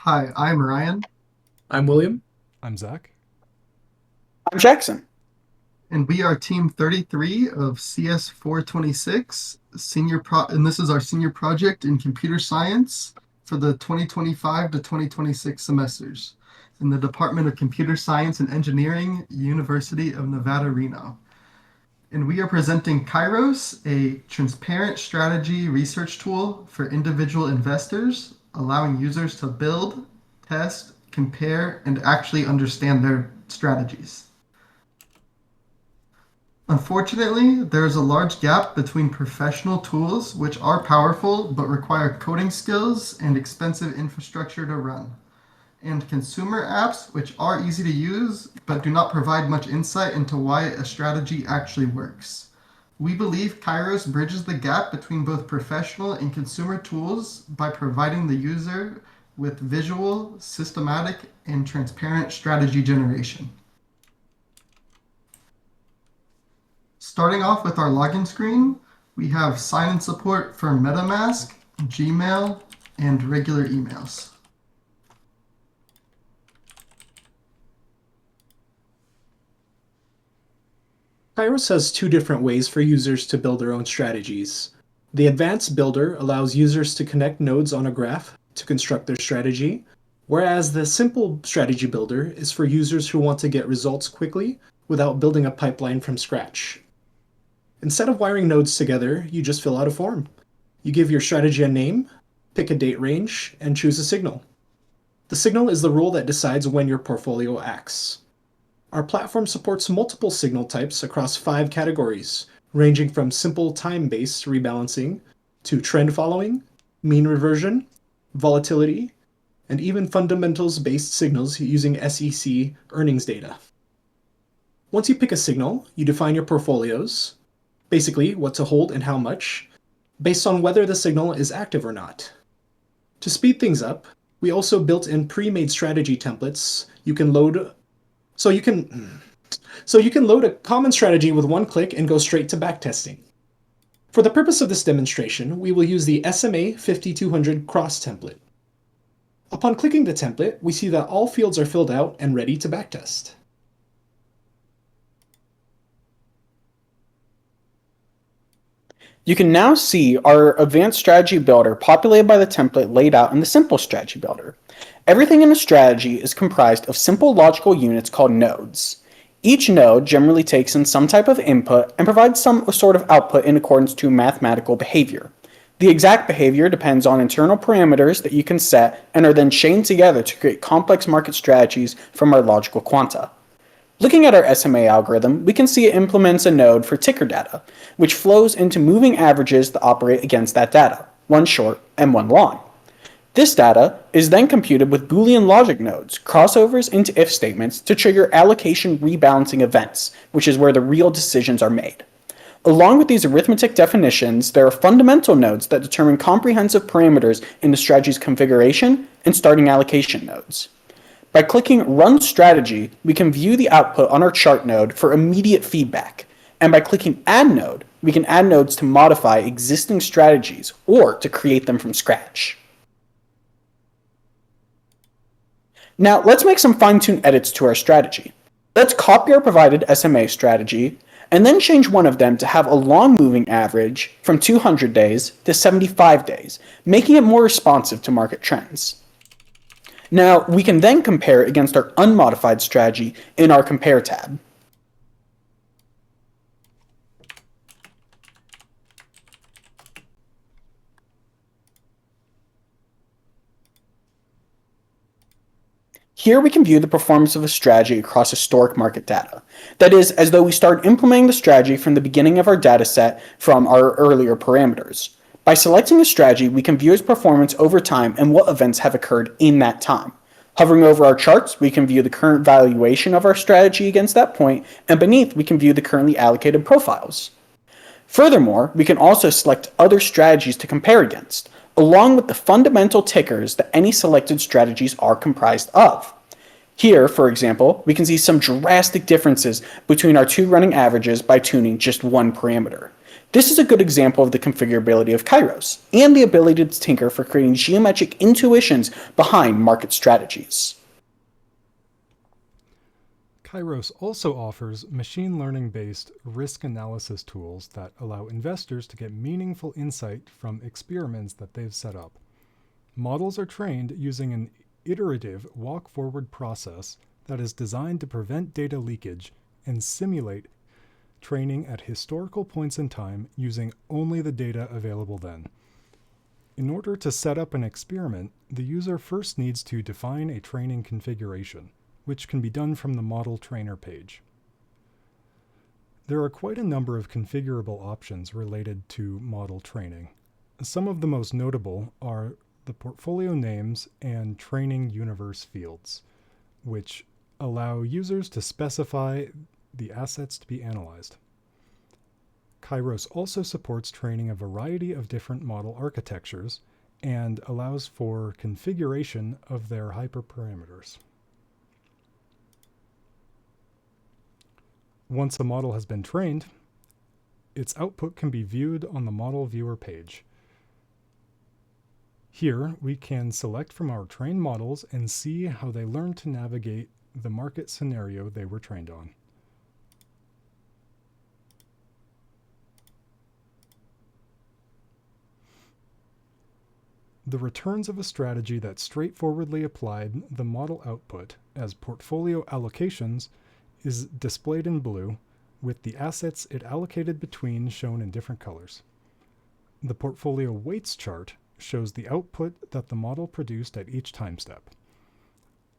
Hi, I'm Ryan, I'm William. I'm Zach. I'm Jackson. and we are Team 33 of CS 426, and this is our senior project in computer science for the 2025 to 2026 semesters in the Department of Computer Science and Engineering, University of Nevada, Reno. And we are presenting Kairos, a transparent strategy research tool for individual investors, allowing users to build, test, compare, and actually understand their strategies. Unfortunately, there is a large gap between professional tools, which are powerful but require coding skills and expensive infrastructure to run, and consumer apps, which are easy to use but do not provide much insight into why a strategy actually works. We believe Kairos bridges the gap between both professional and consumer tools by providing the user with visual, systematic, and transparent strategy generation. Starting off with our login screen, we have sign-in support for MetaMask, Gmail, and regular emails. Kairos has two different ways for users to build their own strategies. The Advanced Builder allows users to connect nodes on a graph to construct their strategy, whereas the Simple Strategy Builder is for users who want to get results quickly without building a pipeline from scratch. Instead of wiring nodes together, you just fill out a form. You give your strategy a name, pick a date range, and choose a signal. The signal is the rule that decides when your portfolio acts. Our platform supports multiple signal types across 5 categories, ranging from simple time-based rebalancing to trend following, mean reversion, volatility, and even fundamentals-based signals using SEC earnings data. Once you pick a signal, you define your portfolios, basically what to hold and how much, based on whether the signal is active or not. To speed things up, we also built in pre-made strategy templates you can load so you can load a common strategy with one click and go straight to backtesting. For the purpose of this demonstration, we will use the SMA 5200 cross template. Upon clicking the template, we see that all fields are filled out and ready to backtest. You can now see our advanced strategy builder populated by the template laid out in the simple strategy builder. Everything in a strategy is comprised of simple logical units called nodes. Each node generally takes in some type of input and provides some sort of output in accordance to mathematical behavior. The exact behavior depends on internal parameters that you can set and are then chained together to create complex market strategies from our logical quanta. Looking at our SMA algorithm, we can see it implements a node for ticker data, which flows into moving averages that operate against that data, one short and one long. This data is then computed with Boolean logic nodes, crossovers into if statements to trigger allocation rebalancing events, which is where the real decisions are made. Along with these arithmetic definitions, there are fundamental nodes that determine comprehensive parameters in the strategy's configuration and starting allocation nodes. By clicking Run Strategy, we can view the output on our chart node for immediate feedback. And by clicking Add Node, we can add nodes to modify existing strategies or to create them from scratch. Now, let's make some fine-tuned edits to our strategy. Let's copy our provided SMA strategy and then change one of them to have a long moving average from 200 days to 75 days, making it more responsive to market trends. Now, we can then compare it against our unmodified strategy in our Compare tab. Here we can view the performance of a strategy across historic market data. That is, as though we start implementing the strategy from the beginning of our dataset from our earlier parameters. By selecting a strategy, we can view its performance over time and what events have occurred in that time. Hovering over our charts, we can view the current valuation of our strategy against that point, and beneath, we can view the currently allocated profiles. Furthermore, we can also select other strategies to compare against, along with the fundamental tickers that any selected strategies are comprised of. Here, for example, we can see some drastic differences between our two running averages by tuning just one parameter. This is a good example of the configurability of Kairos and the ability to tinker for creating geometric intuitions behind market strategies. Kairos also offers machine learning-based risk analysis tools that allow investors to get meaningful insight from experiments that they've set up. Models are trained using an iterative walk-forward process that is designed to prevent data leakage and simulate training at historical points in time using only the data available then. In order to set up an experiment, the user first needs to define a training configuration, which can be done from the model trainer page. There are quite a number of configurable options related to model training. Some of the most notable are the portfolio names and training universe fields, which allow users to specify the assets to be analyzed. Kairos also supports training a variety of different model architectures and allows for configuration of their hyperparameters. Once a model has been trained, its output can be viewed on the model viewer page. Here, we can select from our trained models and see how they learn to navigate the market scenario they were trained on. The returns of a strategy that straightforwardly applied the model output as portfolio allocations is displayed in blue, with the assets it allocated between shown in different colors. The portfolio weights chart shows the output that the model produced at each time step.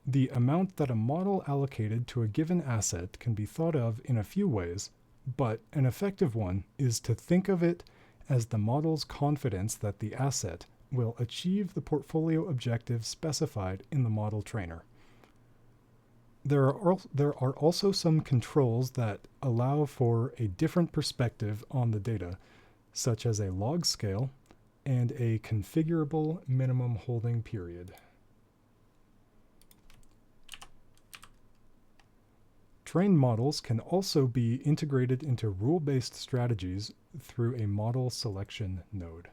The amount that a model allocated to a given asset can be thought of in a few ways, but an effective one is to think of it as the model's confidence that the asset will achieve the portfolio objectives specified in the model trainer. There are also some controls that allow for a different perspective on the data, such as a log scale and a configurable minimum holding period. Trained models can also be integrated into rule-based strategies through a model selection node.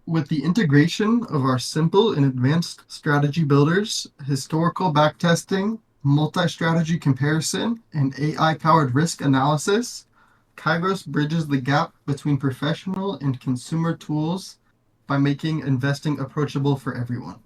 With the integration of our simple and advanced strategy builders, historical backtesting, multi-strategy comparison, and AI-powered risk analysis, Kairos bridges the gap between professional and consumer tools by making investing approachable for everyone.